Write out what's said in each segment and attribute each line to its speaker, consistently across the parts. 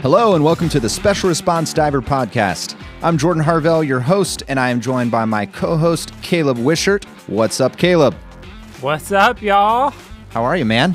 Speaker 1: Hello and welcome to the Special Response Diver Podcast. I'm Jordan Harvell, your host, and I am joined by my co-host, Caleb Wishart. What's up, Caleb?
Speaker 2: What's up, y'all?
Speaker 1: How are you, man?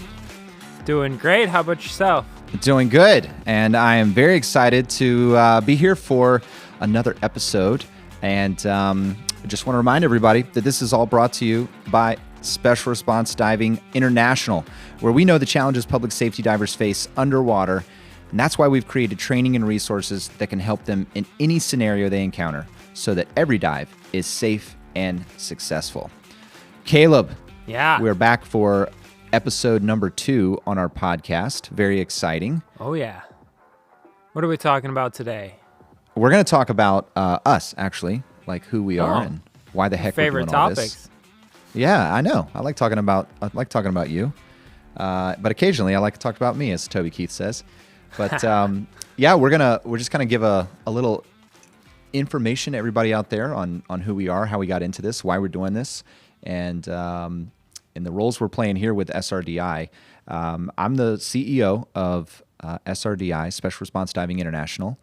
Speaker 2: Doing great. How about yourself?
Speaker 1: Doing good, and I am very excited to be here for another episode. And I just want to remind everybody that this is all brought to you by Special Response Diving International, where we know the challenges public safety divers face underwater. And that's why we've created training and resources that can help them in any scenario they encounter so that every dive is safe and successful. Caleb, we're back for episode number 2 on our podcast. Very exciting.
Speaker 2: Oh, yeah. What are we talking about today?
Speaker 1: We're going to talk about us, actually, like who we are and why the heck we're doing all this.
Speaker 2: Favorite topics.
Speaker 1: Yeah, I know. I like talking about you. But occasionally I like to talk about me, as Toby Keith says. But we're just going to give a little information to everybody out there on who we are, how we got into this, why we're doing this, and the roles we're playing here with SRDI. I'm the CEO of SRDI, Special Response Diving International,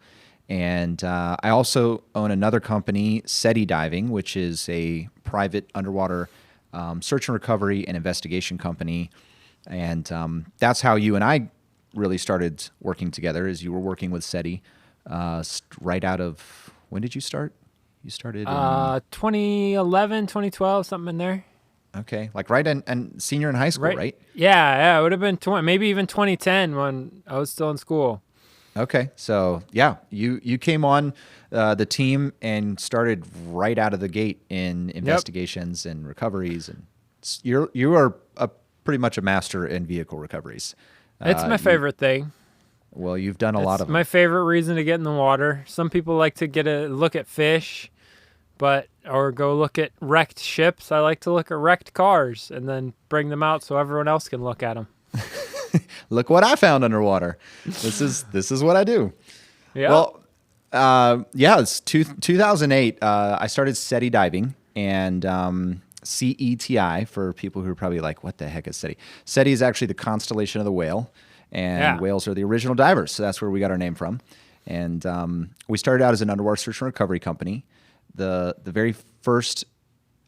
Speaker 1: and I also own another company, SETI Diving, which is a private underwater search and recovery and investigation company. And that's how you and I really started working together, is you were working with SETI right out of, when did you start? You started in
Speaker 2: 2011, 2012, something in there.
Speaker 1: Okay, like right in senior in high school, right?
Speaker 2: Yeah, it would have been maybe even 2010 when I was still in school.
Speaker 1: Okay, so yeah, you came on the team and started right out of the gate in investigations and recoveries, and you are pretty much a master in vehicle recoveries.
Speaker 2: It's my favorite thing.
Speaker 1: Well, you've done a lot of them.
Speaker 2: My favorite reason to get in the water. Some people like to get a look at fish, or go look at wrecked ships. I like to look at wrecked cars and then bring them out so everyone else can look at them.
Speaker 1: Look what I found underwater. This is what I do.
Speaker 2: Yeah.
Speaker 1: Well, it's 2008. I started SETI diving, and CETI, for people who are probably like, what the heck is SETI? SETI is actually the constellation of the whale, and whales are the original divers, so that's where we got our name from. And we started out as an underwater search and recovery company. The very first,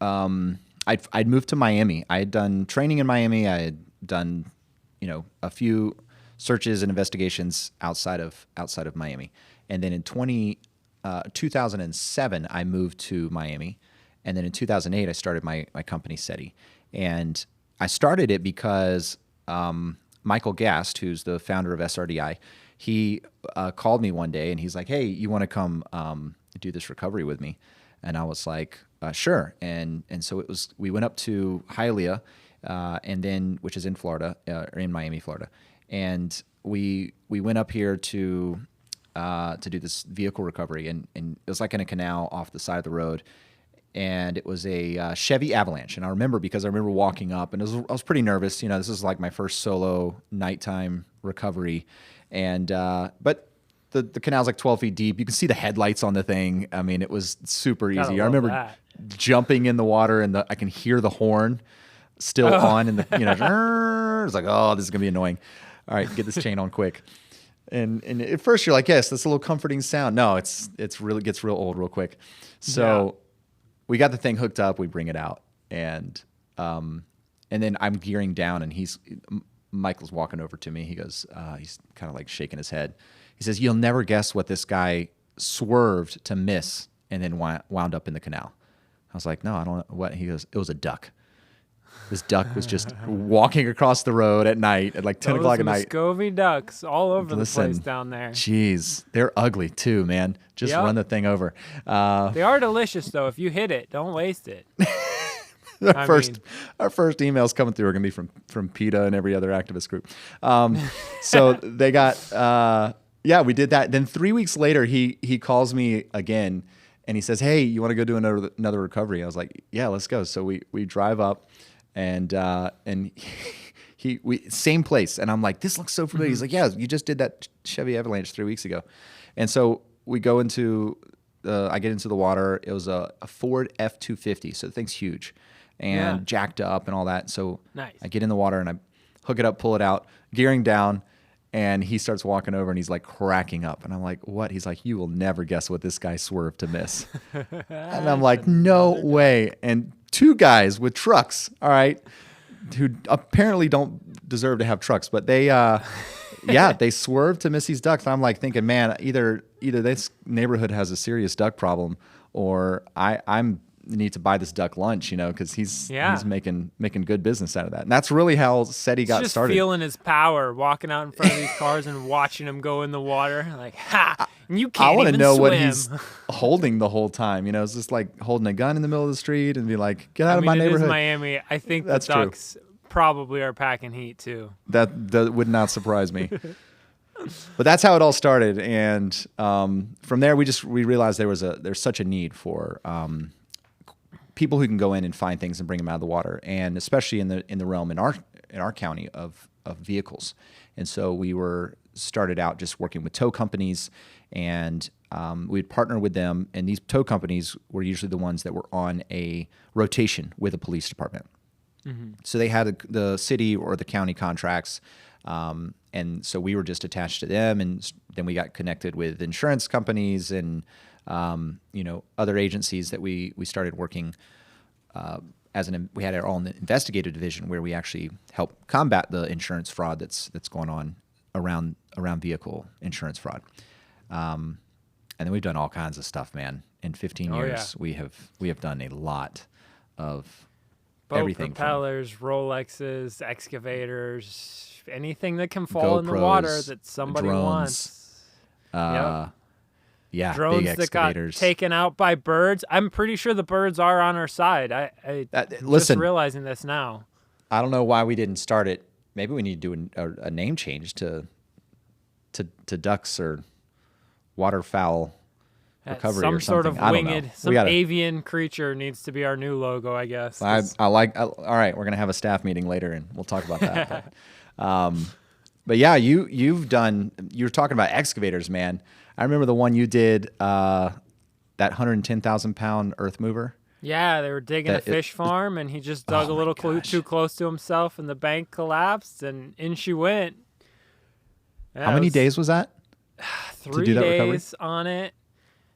Speaker 1: I'd moved to Miami. I had done training in Miami. I had done, a few searches and investigations outside of Miami. And then in 2007, I moved to Miami. And then in 2008, I started my company, SETI. And I started it because Michael Gast, who's the founder of SRDI, he called me one day and he's like, hey, you want to come do this recovery with me? And I was like, sure. And so we went up to Hialeah, and then, which is in Florida, or in Miami, Florida. And we went up here to do this vehicle recovery. And it was like in a canal off the side of the road. And it was a Chevy Avalanche. And I remember walking up, and I was pretty nervous. This is like my first solo nighttime recovery. And but the canal's like 12 feet deep. You can see the headlights on the thing. I mean, it was super easy. I remember jumping in the water, and I can hear the horn still on. And it's like, oh, this is going to be annoying. All right, get this chain on quick. And at first you're like, yes, that's a little comforting sound. No, it's really gets real old real quick. So we got the thing hooked up. We bring it out, and then I'm gearing down, and Michael's walking over to me. He goes, he's kind of like shaking his head. He says, "You'll never guess what this guy swerved to miss and then wound up in the canal." I was like, "No, I don't know what." He goes, "It was a duck. This duck was just walking across the road at night at like 10 o'clock at night."
Speaker 2: Muscovy ducks all over the place down there.
Speaker 1: Jeez, they're ugly too, man. Just run the thing over.
Speaker 2: They are delicious, though. If you hit it, don't waste it.
Speaker 1: Our first emails coming through are going to be from PETA and every other activist group. So they got, we did that. Then 3 weeks later, he calls me again, and he says, "Hey, you want to go do another recovery?" I was like, "Yeah, let's go." So we drive up, and we same place, and I'm like, "This looks so familiar." He's like, "Yeah, you just did that Chevy Avalanche 3 weeks ago," and so we go into. I get into the water. It was a Ford F-250, so the thing's huge and jacked up and all that. So
Speaker 2: nice.
Speaker 1: I get in the water and I hook it up, pull it out, gearing down, And he starts walking over and he's like cracking up. And I'm like, what? He's like, you will never guess what this guy swerved to miss. And I'm like, no way. And two guys with trucks, all right, who apparently don't deserve to have trucks, but they, they swerved to miss these ducks. And I'm like thinking, man, either this neighborhood has a serious duck problem, or I'm need to buy this duck lunch, because he's making good business out of that. And that's really how SETI got
Speaker 2: just
Speaker 1: started.
Speaker 2: Feeling his power, walking out in front of these cars and watching him go in the water, like, ha! And you can't even swim. I want to know what he's
Speaker 1: holding the whole time. It's just like holding a gun in the middle of the street and be like, get out of my neighborhood.
Speaker 2: It is Miami. I think the ducks probably are packing heat too.
Speaker 1: That would not surprise me. But that's how it all started, and from there we realized there's such a need for people who can go in and find things and bring them out of the water, and especially in the realm in our county of vehicles. And so we started out just working with tow companies, and we'd partner with them, and these tow companies were usually the ones that were on a rotation with a police department. Mm-hmm. So they had the city or the county contracts, and so we were just attached to them, and then we got connected with insurance companies and other agencies that we started working we had our own investigative division where we actually help combat the insurance fraud that's going on around vehicle insurance fraud. And then we've done all kinds of stuff, man. In 15 years, we have done a lot of
Speaker 2: boat
Speaker 1: everything.
Speaker 2: Propellers, Rolexes, excavators, anything that can fall in the water that somebody wants.
Speaker 1: Yeah,
Speaker 2: drones
Speaker 1: big
Speaker 2: that got taken out by birds. I'm pretty sure the birds are on our side. Listen, just realizing this now.
Speaker 1: I don't know why we didn't start it. Maybe we need to do a name change to ducks or waterfowl recovery or something.
Speaker 2: Some sort of winged, avian creature needs to be our new logo, I guess.
Speaker 1: All right, we're gonna have a staff meeting later and we'll talk about that. But yeah, you were talking about excavators, man. I remember the one you did, that 110,000 pound earth mover.
Speaker 2: Yeah, they were digging a fish farm, and he just dug a little too close to himself, and the bank collapsed, and in she went.
Speaker 1: How many days was that?
Speaker 2: 3 days on it,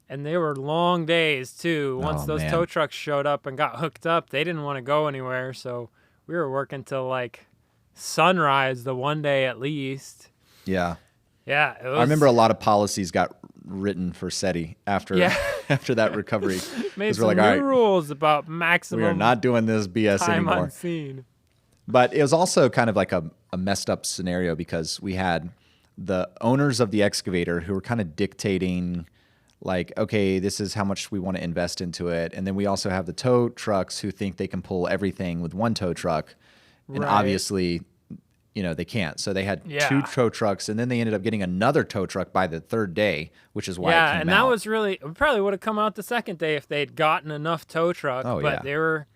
Speaker 2: and they were long days too. Once those tow trucks showed up and got hooked up, they didn't want to go anywhere, so we were working till like sunrise the one day at least.
Speaker 1: Yeah.
Speaker 2: Yeah,
Speaker 1: I remember a lot of policies got written for SETI after that recovery.
Speaker 2: Made some new rules about maximum.
Speaker 1: We are not doing this BS
Speaker 2: time
Speaker 1: anymore.
Speaker 2: On scene.
Speaker 1: But it was also kind of like a messed up scenario because we had the owners of the excavator who were kind of dictating, like, okay, this is how much we want to invest into it, and then we also have the tow trucks who think they can pull everything with one tow truck, and obviously, they can't. So they had 2 tow trucks, and then they ended up getting another tow truck by the 3rd day, which is why it came out.
Speaker 2: Yeah, and that was really, it probably would have come out the 2nd day if they'd gotten enough tow truck, but they were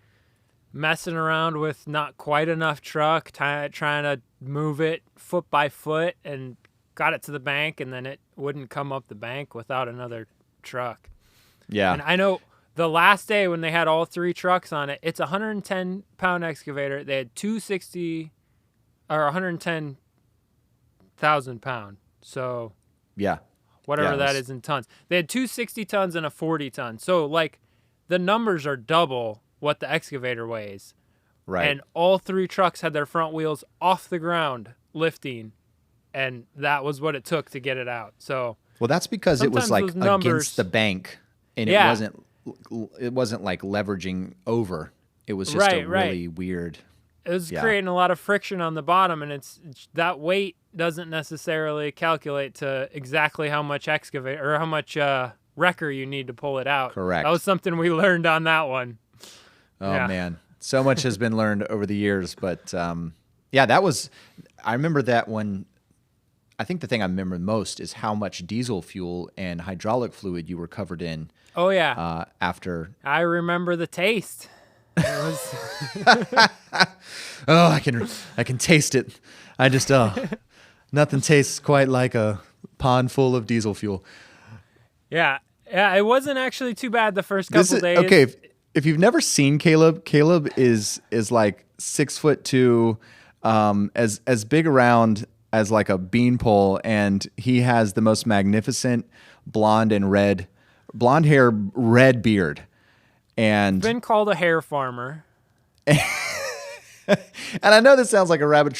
Speaker 2: messing around with not quite enough truck, trying to move it foot by foot, and got it to the bank, and then it wouldn't come up the bank without another truck.
Speaker 1: Yeah.
Speaker 2: And I know the last day when they had all 3 trucks on it, it's a 110-pound excavator. They had 260 or 110,000 pound. So whatever that is in tons. They had 260 tons and a 40 ton. So like the numbers are double what the excavator weighs.
Speaker 1: Right.
Speaker 2: And all 3 trucks had their front wheels off the ground lifting, and that was what it took to get it out. So
Speaker 1: that's because it was like against the bank, and it wasn't like leveraging over. It was just a really weird.
Speaker 2: It was creating a lot of friction on the bottom, and it's that weight doesn't necessarily calculate to exactly how much excavator or how much wrecker you need to pull it out.
Speaker 1: Correct.
Speaker 2: That was something we learned on that one.
Speaker 1: Oh man, so much has been learned over the years, but that was. I remember that one. I think the thing I remember most is how much diesel fuel and hydraulic fluid you were covered in.
Speaker 2: Oh yeah.
Speaker 1: After.
Speaker 2: I remember the taste.
Speaker 1: I can taste it. I just nothing tastes quite like a pond full of diesel fuel.
Speaker 2: Yeah, it wasn't actually too bad the first couple days.
Speaker 1: Okay, if you've never seen Caleb is like 6'2", as big around as like a beanpole, and he has the most magnificent blonde hair, red beard. And
Speaker 2: been called a hair farmer.
Speaker 1: And I know this sounds like a rabbit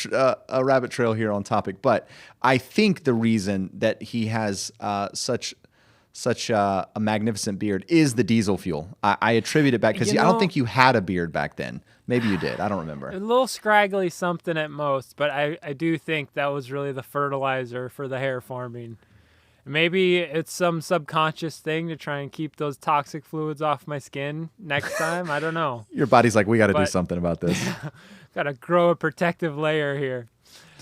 Speaker 1: trail here on topic, but I think the reason that he has such a magnificent beard is the diesel fuel. I attribute it back because I don't think you had a beard back then. Maybe you did. I don't remember.
Speaker 2: A little scraggly something at most, but I do think that was really the fertilizer for the hair farming. Maybe it's some subconscious thing to try and keep those toxic fluids off my skin next time. I don't know.
Speaker 1: Your body's like, we got to do something about this.
Speaker 2: Got to grow a protective layer here.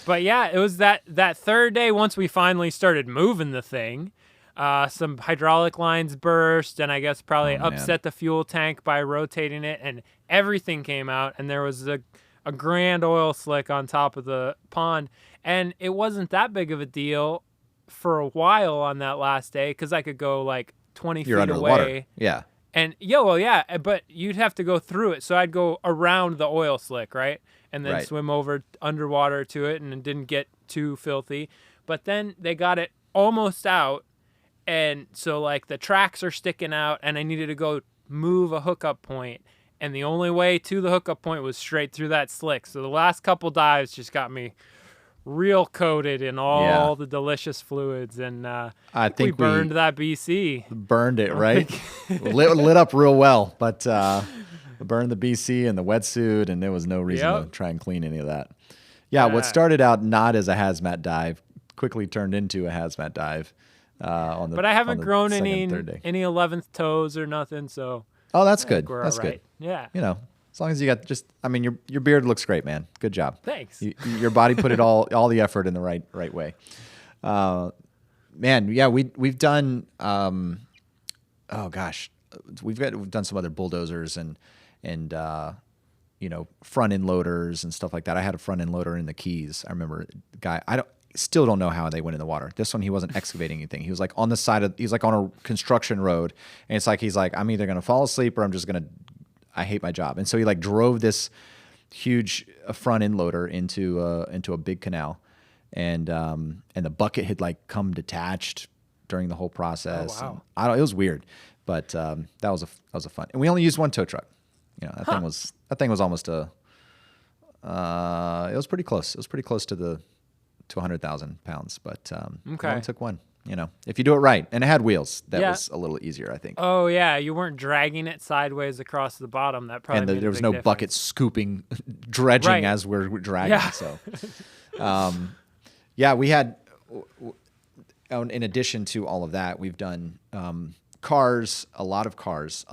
Speaker 2: But yeah, it was that third day once we finally started moving the thing. Some hydraulic lines burst, and I guess probably upset the fuel tank by rotating it, and everything came out, and there was a grand oil slick on top of the pond. And it wasn't that big of a deal for a while on that last day because I could go like 20
Speaker 1: You're
Speaker 2: feet
Speaker 1: under
Speaker 2: away.
Speaker 1: The water. Yeah.
Speaker 2: And but you'd have to go through it. So I'd go around the oil slick, right? And then swim over underwater to it, and it didn't get too filthy. But then they got it almost out. And so like the tracks are sticking out, and I needed to go move a hookup point. And the only way to the hookup point was straight through that slick. So the last couple dives just got me real coated in all the delicious fluids, and
Speaker 1: I think
Speaker 2: we burned that BC.
Speaker 1: Burned it, right? lit up real well, but burned the BC and the wetsuit, and there was no reason to try and clean any of that. Yeah, what started out not as a hazmat dive quickly turned into a hazmat dive. But
Speaker 2: I haven't grown any 11th toes or nothing, so.
Speaker 1: Oh, that's good. That's good.
Speaker 2: Yeah.
Speaker 1: You know. As long as you got your beard looks great, man. Good job.
Speaker 2: Thanks.
Speaker 1: Your body put it all the effort in the right way. Man, yeah, we've done. We've done some other bulldozers and front end loaders and stuff like that. I had a front end loader in the Keys. I remember the guy. Still don't know how they went in the water. This one, he wasn't excavating anything. He was like on the side he's like on a construction road, and he's like, I'm either gonna fall asleep or I'm just gonna. I hate my job. And so he like drove this huge front end loader into a big canal, and the bucket had like come detached during the whole process.
Speaker 2: Oh, wow.
Speaker 1: And it was weird, but that was a fun. And we only used one tow truck. You know, that thing was almost it was pretty close. It was pretty close to 100,000 pounds, but we only took one. You know, if you do it right, and it had wheels, that was a little easier, I think.
Speaker 2: Oh yeah, you weren't dragging it sideways across the bottom. That probably
Speaker 1: and there was no
Speaker 2: difference.
Speaker 1: Bucket scooping, dredging as we're dragging. Yeah. So, we had. In addition to all of that, we've done cars, a lot of cars.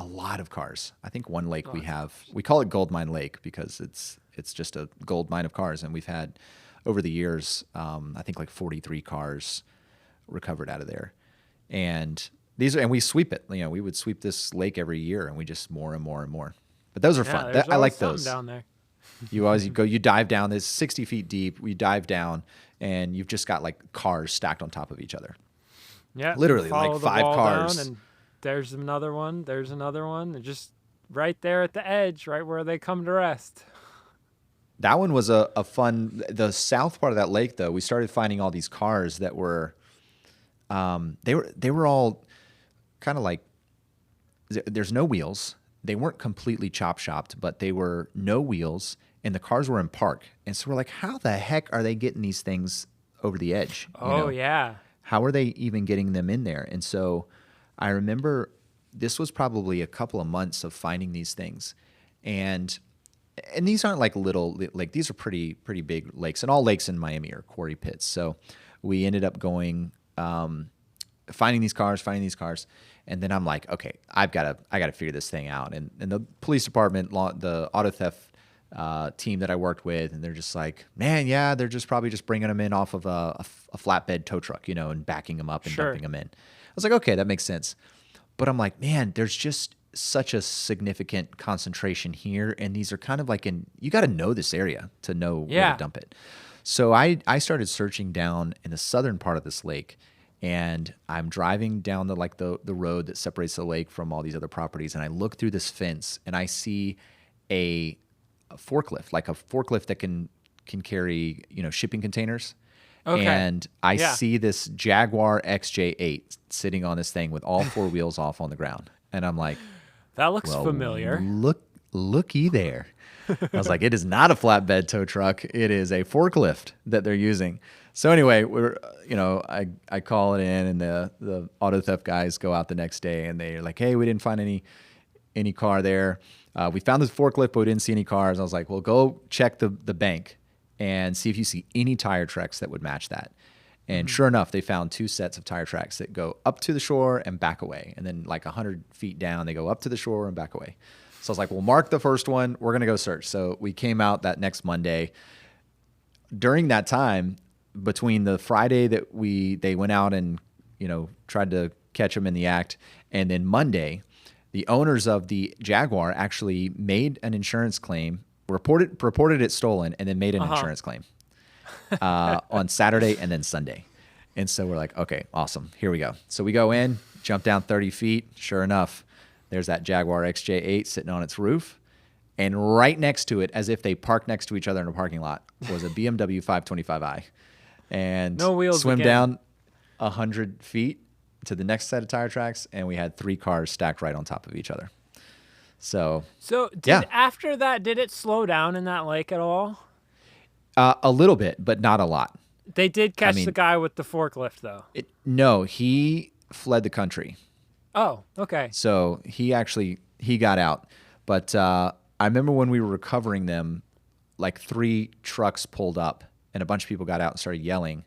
Speaker 1: I think one lake we call it Gold Mine Lake because it's just a gold mine of cars, and we've had over the years, I think like 43 cars recovered out of there, and we sweep it. You know, we would sweep this lake every year, and we just more and more and more. But those are fun. I like those.
Speaker 2: Down there.
Speaker 1: You dive down. There's 60 feet deep. We dive down, and you've just got like cars stacked on top of each other.
Speaker 2: Yeah,
Speaker 1: literally like 5 cars.
Speaker 2: Down, and there's another one. There's another one. They're just right there at the edge, right where they come to rest.
Speaker 1: That one was a fun. The south part of that lake, though, we started finding all these cars that were. They were all kind of like there's no wheels. They weren't completely chop-shopped, but they were no wheels, and the cars were in park. And so we're like, how the heck are they getting these things over the edge?
Speaker 2: Yeah.
Speaker 1: How are they even getting them in there? And so I remember this was probably a couple of months of finding these things. And these aren't like little, like these are pretty big lakes, and all lakes in Miami are quarry pits. So we ended up going, finding these cars, and then I'm like, okay, I gotta figure this thing out. And the police department, the auto theft team that I worked with, and they're just like, man, yeah, they're just probably just bringing them in off of a flatbed tow truck, you know, and backing them up and dumping them in. I was like, okay, that makes sense. But I'm like, man, there's just such a significant concentration here, and these are kind of like you got to know this area to know where to dump it. So I started searching down in the southern part of this lake, and I'm driving down the road that separates the lake from all these other properties, and I look through this fence, and I see a forklift, like a forklift that can carry, you know, shipping containers.
Speaker 2: Okay.
Speaker 1: And I see this Jaguar XJ8 sitting on this thing with all four wheels off on the ground. And I'm like,
Speaker 2: that looks familiar.
Speaker 1: Looky there. I was like, it is not a flatbed tow truck. It is a forklift that they're using. So anyway, I call it in, and the auto theft guys go out the next day, and they're like, hey, we didn't find any car there. We found this forklift, but we didn't see any cars. I was like, well, go check the bank and see if you see any tire tracks that would match that. And sure enough, they found two sets of tire tracks that go up to the shore and back away. And then like 100 feet down, they go up to the shore and back away. So I was like, well, mark the first one. We're going to go search. So we came out that next Monday. During that time, between the Friday that they went out and, tried to catch them in the act, and then Monday, the owners of the Jaguar actually made an insurance claim, reported it stolen, and then made an insurance claim on Saturday and then Sunday. And so we're like, okay, awesome. Here we go. So we go in, jump down 30 feet. Sure enough, there's that Jaguar XJ8 sitting on its roof. And right next to it, as if they parked next to each other in a parking lot, was a BMW 525i. And
Speaker 2: no wheels
Speaker 1: swim
Speaker 2: again.
Speaker 1: down 100 feet to the next set of tire tracks, and we had 3 cars stacked right on top of each other. So
Speaker 2: after that, did it slow down in that lake at all?
Speaker 1: A little bit, but not a lot.
Speaker 2: They did catch the guy with the forklift, though.
Speaker 1: No, he fled the country.
Speaker 2: Oh, okay.
Speaker 1: So he got out. But I remember when we were recovering them, like 3 trucks pulled up, and a bunch of people got out and started yelling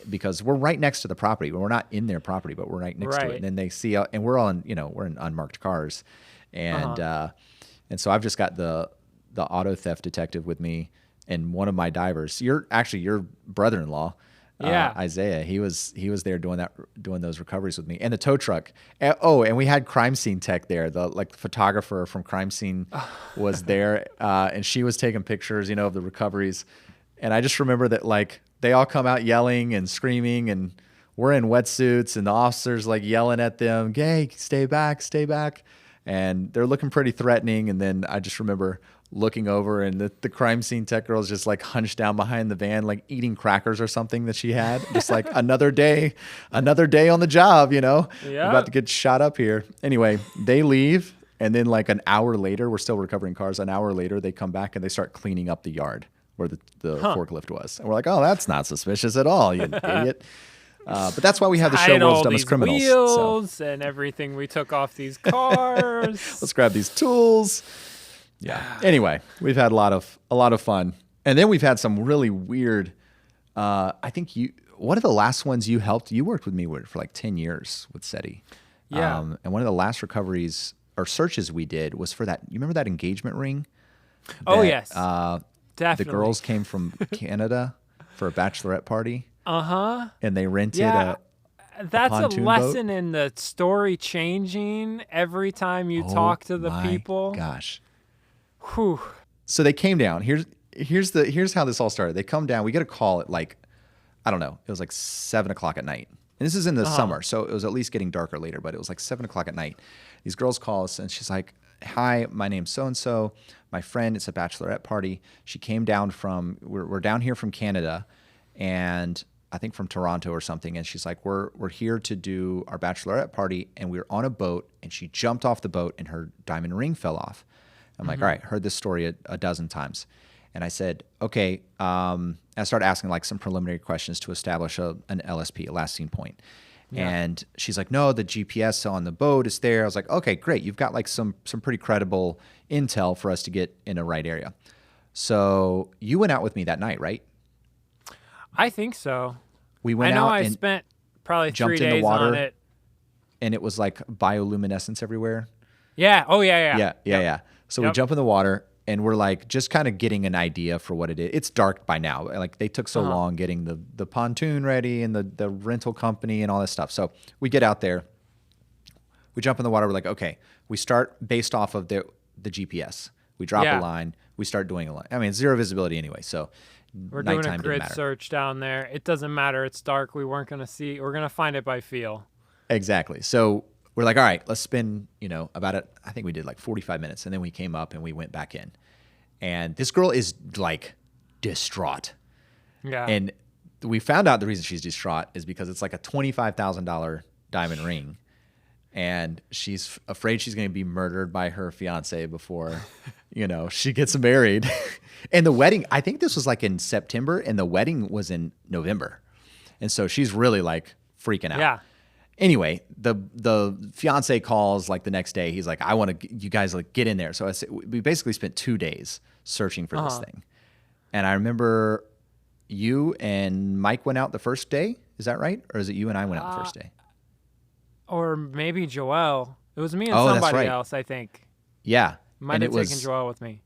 Speaker 1: because we're right next to the property. We're not in their property, but we're right next to it. And then they see, and we're in unmarked cars. And and so I've just got the auto theft detective with me and one of my divers. Your brother-in-law, Isaiah. He was there doing those recoveries with me, and the tow truck. And we had crime scene tech there. The photographer from crime scene was there, and she was taking pictures, of the recoveries. And I just remember that they all come out yelling and screaming, and we're in wetsuits, and the officers yelling at them, "Hey, stay back, stay back." And they're looking pretty threatening. And then I just remember looking over, and the crime scene tech girl's just hunched down behind the van, eating crackers or something that she had. Just another day on the job, about to get shot up here. Anyway, they leave. And then an hour later, we're still recovering cars. An hour later, they come back and they start cleaning up the yard where the forklift was. And we're like, oh, that's not suspicious at all, you idiot. But that's why we have the show World's Dumbest Criminals.
Speaker 2: Wheels and everything we took off these cars.
Speaker 1: Let's grab these tools. Yeah. Anyway, we've had a lot of fun, and then we've had some really weird. I think one of the last ones you worked with me for 10 years with SETI.
Speaker 2: Yeah.
Speaker 1: And one of the last recoveries or searches we did was for that. You remember that engagement ring?
Speaker 2: Yes.
Speaker 1: Definitely. The girls came from Canada for a bachelorette party. And they rented
Speaker 2: that's a lesson
Speaker 1: boat.
Speaker 2: In the story changing every time you talk to the people.
Speaker 1: Gosh.
Speaker 2: Whew.
Speaker 1: So they came down. Here's how this all started. They come down. We get a call at I don't know. It was 7 o'clock at night. And this is in the summer, so it was at least getting darker later. But it was 7 o'clock at night. These girls call us, and she's like, "Hi, my name's so and so. My friend, it's a bachelorette party. She came down from. We're down here from Canada, and I think from Toronto or something." And she's like, "We're here to do our bachelorette party, and we were on a boat, and she jumped off the boat, and her diamond ring fell off." I'm like, all right, heard this story a dozen times. And I said, okay, I started asking some preliminary questions to establish an LSP, a last seen point. Yeah. And she's like, no, the GPS on the boat is there. I was like, okay, great. You've got some pretty credible intel for us to get in the right area. So you went out with me that night, right?
Speaker 2: I think so.
Speaker 1: We went out.
Speaker 2: I spent probably 3 days
Speaker 1: in the water,
Speaker 2: on it.
Speaker 1: And it was bioluminescence everywhere.
Speaker 2: Yeah. Oh, yeah.
Speaker 1: Yeah. So we jump in the water, and we're just kind of getting an idea for what it is. It's dark by now. They took so long getting the pontoon ready and the rental company and all this stuff. So we get out there, we jump in the water. We're like, okay, we start based off of the GPS. We drop a line. We start doing a line. I mean, it's zero visibility anyway. So
Speaker 2: we're doing a grid search down there. It doesn't matter. It's dark. We weren't going to see. We're going to find it by feel.
Speaker 1: Exactly. So we're like, all right, let's spend, about it. I think we did 45 minutes. And then we came up and we went back in. And this girl is distraught.
Speaker 2: Yeah.
Speaker 1: And we found out the reason she's distraught is because it's like a $25,000 diamond ring. And she's afraid she's going to be murdered by her fiance before, she gets married. And the wedding, I think this was like in September, and the wedding was in November. And so she's really like freaking out.
Speaker 2: Yeah.
Speaker 1: Anyway, the fiance calls like the next day. He's like, I want to, you guys like get in there. So we basically spent 2 days searching for this thing. And I remember you and Mike went out the first day. Is that right? Or is it you and I went out the first day?
Speaker 2: Or maybe Joel. It was me and somebody else, I think.
Speaker 1: Yeah.
Speaker 2: Might have taken Joel with me.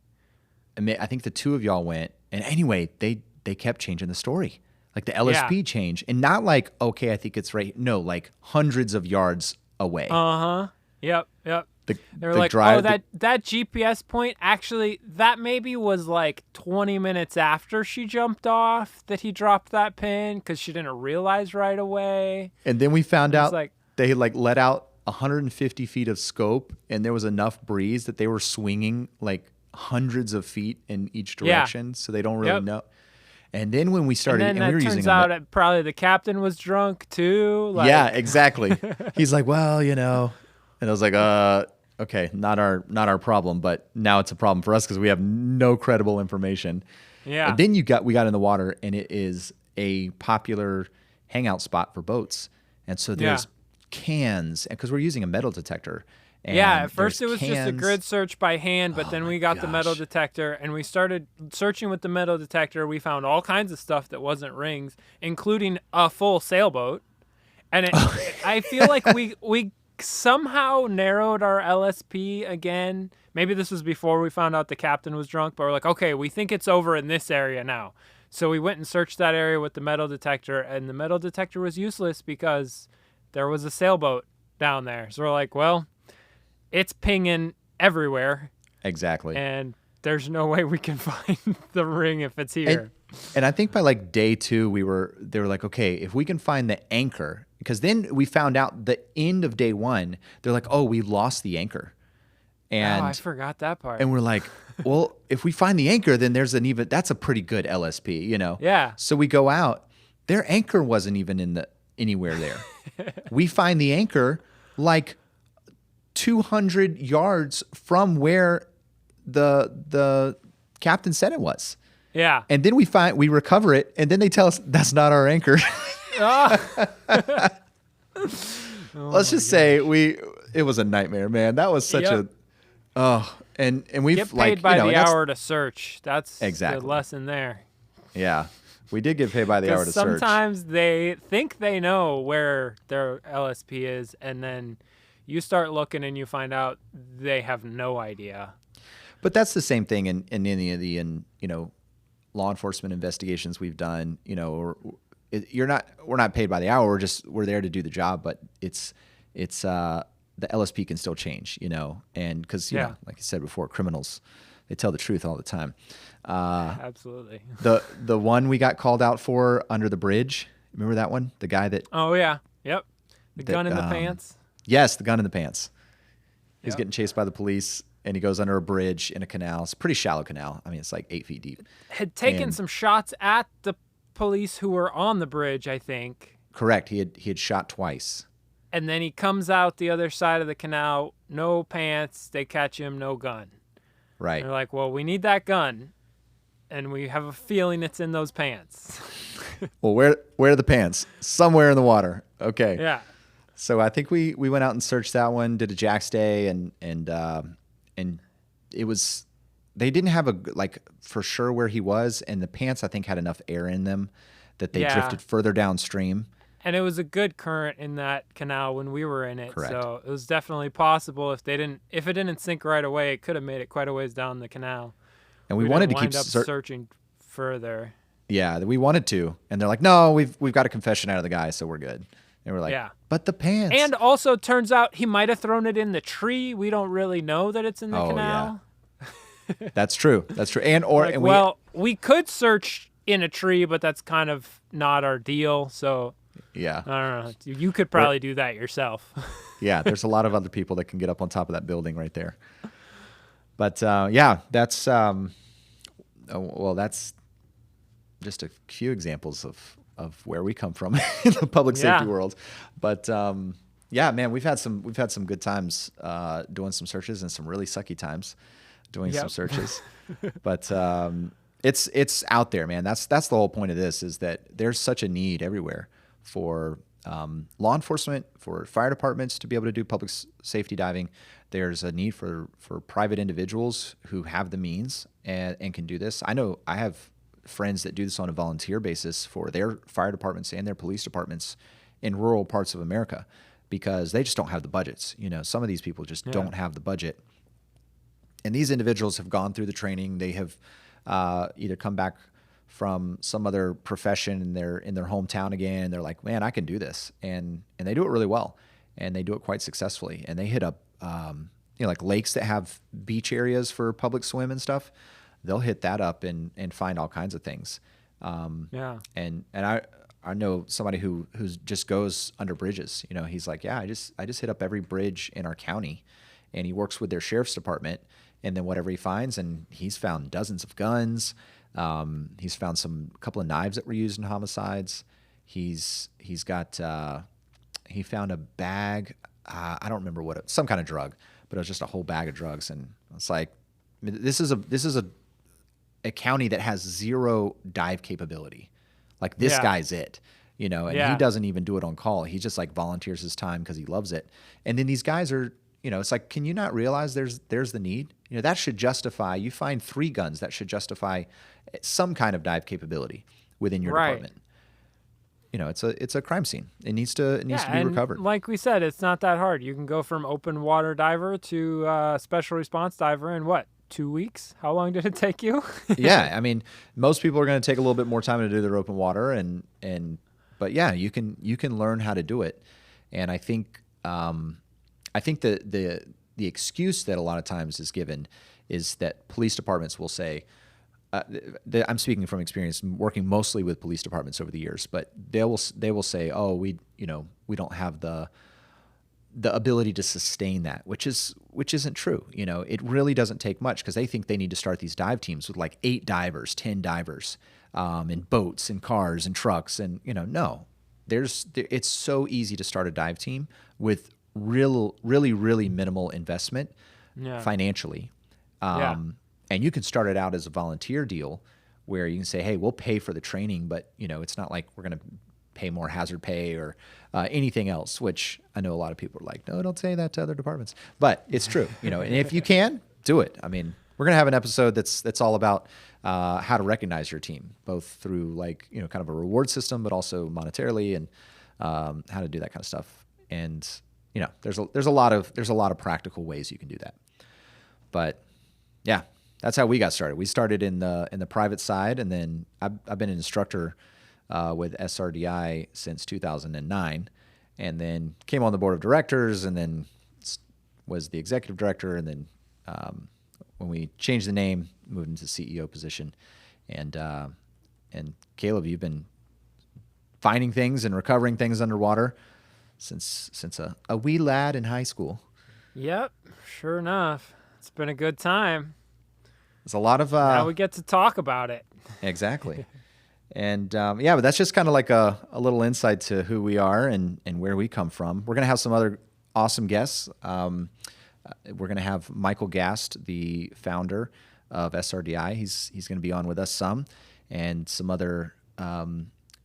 Speaker 1: I think the two of y'all went. And anyway, they kept changing the story. Like the LSP changed. And not like, okay, I think it's right. No, like hundreds of yards away.
Speaker 2: Uh-huh. Yep. They're like, that GPS point, actually, that maybe was like 20 minutes after she jumped off that he dropped that pin because she didn't realize right away.
Speaker 1: And then we found out they had like let out 150 feet of scope, and there was enough breeze that they were swinging like hundreds of feet in each direction, so they don't really know. And then when we started,
Speaker 2: and we were using, turns out probably the captain was drunk too.
Speaker 1: Yeah, exactly. He's like, well, and I was like, okay, not our problem, but now it's a problem for us because we have no credible information.
Speaker 2: Yeah.
Speaker 1: And then we got in the water, and it is a popular hangout spot for boats, and so there's cans, because we're using a metal detector. And
Speaker 2: at first it was just a grid search by hand, but then we got the metal detector and we started searching with the metal detector. We found all kinds of stuff that wasn't rings, including a full sailboat. And I feel like we somehow narrowed our LSP again. Maybe this was before we found out the captain was drunk, but we're like, okay, we think it's over in this area now. So we went and searched that area with the metal detector, and the metal detector was useless because there was a sailboat down there. So we're like, well, it's pinging everywhere.
Speaker 1: Exactly.
Speaker 2: And there's no way we can find the ring if it's here.
Speaker 1: And I think by like day 2, they were like, okay, if we can find the anchor, because then we found out the end of day 1, they're like, oh, we lost the anchor. And
Speaker 2: I forgot that part.
Speaker 1: And we're like, well, if we find the anchor, then that's a pretty good LSP,
Speaker 2: Yeah.
Speaker 1: So we go out, their anchor wasn't even anywhere there. We find the anchor like 200 yards from where the captain said it was.
Speaker 2: Yeah.
Speaker 1: And then we recover it, and then they tell us that's not our anchor. Let's just say it was a nightmare, man. That was such and we've
Speaker 2: get paid by the hour to search. That's
Speaker 1: exactly
Speaker 2: the lesson there.
Speaker 1: Yeah. We did get paid by the hour to search.
Speaker 2: Sometimes they think they know where their LSP is, and then you start looking and you find out they have no idea.
Speaker 1: But that's the same thing in any of the law enforcement investigations we've done. We're not paid by the hour. We're there to do the job. But it's the LSP can still change. And because like I said before, criminals, they tell the truth all the time.
Speaker 2: Absolutely.
Speaker 1: The one we got called out for under the bridge. Remember that one? The guy that.
Speaker 2: Oh yeah. Yep. The gun in the pants.
Speaker 1: Yes, the gun in the pants. He's getting chased by the police, and he goes under a bridge in a canal. It's a pretty shallow canal. I mean, it's like 8 feet deep.
Speaker 2: Had taken some shots at the police who were on the bridge, I think.
Speaker 1: Correct. He had shot twice.
Speaker 2: And then he comes out the other side of the canal, no pants. They catch him, no gun.
Speaker 1: Right.
Speaker 2: And they're like, well, we need that gun, and we have a feeling it's in those pants.
Speaker 1: Well, where are the pants? Somewhere in the water. Okay.
Speaker 2: Yeah.
Speaker 1: So I think we went out and searched that one, did a jack stay, and it was, they didn't have for sure where he was, and the pants I think had enough air in them that they drifted further downstream.
Speaker 2: And it was a good current in that canal when we were in it.
Speaker 1: Correct.
Speaker 2: So it was definitely possible if it didn't sink right away, it could have made it quite a ways down the canal.
Speaker 1: And we wanted to keep
Speaker 2: searching further.
Speaker 1: Yeah, we wanted to, and they're like, no, we've got a confession out of the guy, so we're good. And we're like, but the pants.
Speaker 2: And also turns out he might have thrown it in the tree. We don't really know that it's in the canal.
Speaker 1: Yeah. That's true. And
Speaker 2: we could search in a tree, but that's kind of not our deal. So
Speaker 1: yeah,
Speaker 2: I don't know. You could probably do that yourself.
Speaker 1: Yeah, there's a lot of other people that can get up on top of that building right there. But that's that's just a few examples of where we come from in the public safety world. But yeah, man, we've had some good times doing some searches, and some really sucky times doing some searches. But it's out there, man. That's the whole point of this, is that there's such a need everywhere for law enforcement, for fire departments to be able to do public safety diving. There's a need for private individuals who have the means and can do this. I know I have friends that do this on a volunteer basis for their fire departments and their police departments in rural parts of America, because they just don't have the budgets. Some of these people just don't have the budget. And these individuals have gone through the training. They have either come back from some other profession and they're in their hometown again. And they're like, man, I can do this. And they do it really well. And they do it quite successfully. And they hit up, like lakes that have beach areas for public swim and stuff. They'll hit that up and find all kinds of things. And I know somebody who just goes under bridges. He's like, yeah, I just hit up every bridge in our county, and he works with their sheriff's department. And then whatever he finds, and he's found dozens of guns. He's found a couple of knives that were used in homicides. He found a bag. I don't remember some kind of drug, but it was just a whole bag of drugs. And it's like, this is a county that has zero dive capability. Like this guy's it, and he doesn't even do it on call. He just like volunteers his time because he loves it. And then these guys are, it's like, can you not realize there's the need? That should justify, you find 3 guns, that should justify some kind of dive capability within your department. It's a crime scene. It needs to be recovered.
Speaker 2: Like we said, it's not that hard. You can go from open water diver to special response diver in 2 weeks? How long did it take you?
Speaker 1: Yeah, I mean, most people are going to take a little bit more time to do their open water, but yeah, you can learn how to do it. And I think the excuse that a lot of times is given is that police departments will say, I'm speaking from experience, working mostly with police departments over the years, but they will say, oh, we don't have the ability to sustain that, which isn't true. It really doesn't take much, because they think they need to start these dive teams with like 8 divers, 10 divers, in boats and cars and trucks. And, no, it's so easy to start a dive team with really, really minimal investment financially. And you can start it out as a volunteer deal where you can say, hey, we'll pay for the training, but it's not like we're going to pay more hazard pay or anything else, which I know a lot of people are like, no, don't say that to other departments, but it's true. And if you can do it, I mean, we're going to have an episode that's all about how to recognize your team, both through kind of a reward system, but also monetarily, and how to do that kind of stuff. And there's a lot of practical ways you can do that. But yeah, that's how we got started. We started in the private side, and then I've been an instructor with SRDI since 2009, and then came on the board of directors, and then was the executive director, and then when we changed the name, moved into the CEO position. And Caleb, you've been finding things and recovering things underwater since a wee lad in high school.
Speaker 2: Yep, sure enough. It's been a good time.
Speaker 1: There's a lot of...
Speaker 2: now we get to talk about it.
Speaker 1: Exactly. And but that's just kind of like a little insight to who we are and where we come from. We're going to have some other awesome guests. We're going to have Michael Gast, the founder of SRDI. He's going to be on with us some, and some other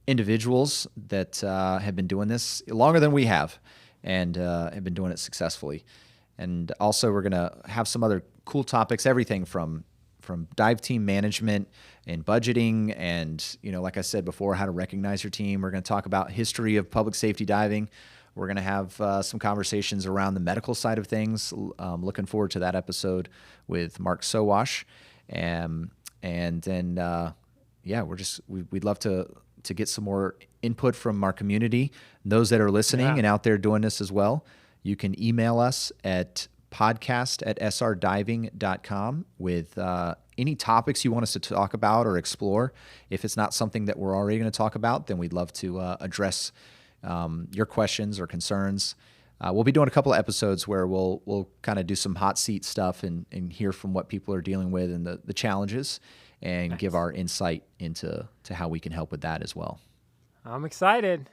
Speaker 1: individuals that have been doing this longer than we have, and have been doing it successfully. And also we're going to have some other cool topics, everything from dive team management and budgeting, and like I said before, how to recognize your team. We're going to talk about history of public safety diving. We're going to have some conversations around the medical side of things. Looking forward to that episode with Mark Sowash. And then we'd love to get some more input from our community, those that are listening and out there doing this as well. You can email us at podcast@srdiving.com with any topics you want us to talk about or explore. If it's not something that we're already going to talk about, then we'd love to address your questions or concerns. We'll be doing a couple of episodes where we'll kind of do some hot seat stuff and hear from what people are dealing with and the challenges, and give our insight into how we can help with that as well.
Speaker 2: I'm excited.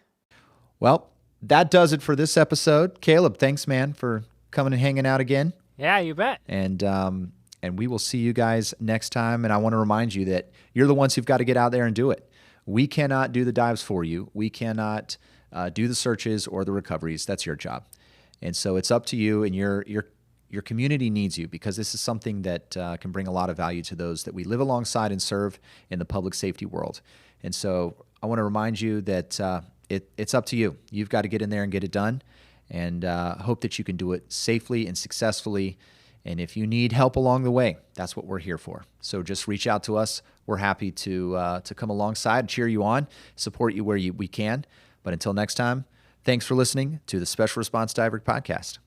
Speaker 1: Well, that does it for this episode. Caleb, thanks, man, for coming and hanging out again.
Speaker 2: Yeah, you bet.
Speaker 1: And we will see you guys next time. And I want to remind you that you're the ones who've got to get out there and do it. We cannot do the dives for you. We cannot do the searches or the recoveries. That's your job. And so it's up to you, and your community needs you, because this is something that can bring a lot of value to those that we live alongside and serve in the public safety world. And so I want to remind you that it's up to you. You've got to get in there and get it done, and hope that you can do it safely and successfully. And if you need help along the way, that's what we're here for. So just reach out to us. We're happy to come alongside, cheer you on, support you where we can. But until next time, thanks for listening to the Special Response Diver Podcast.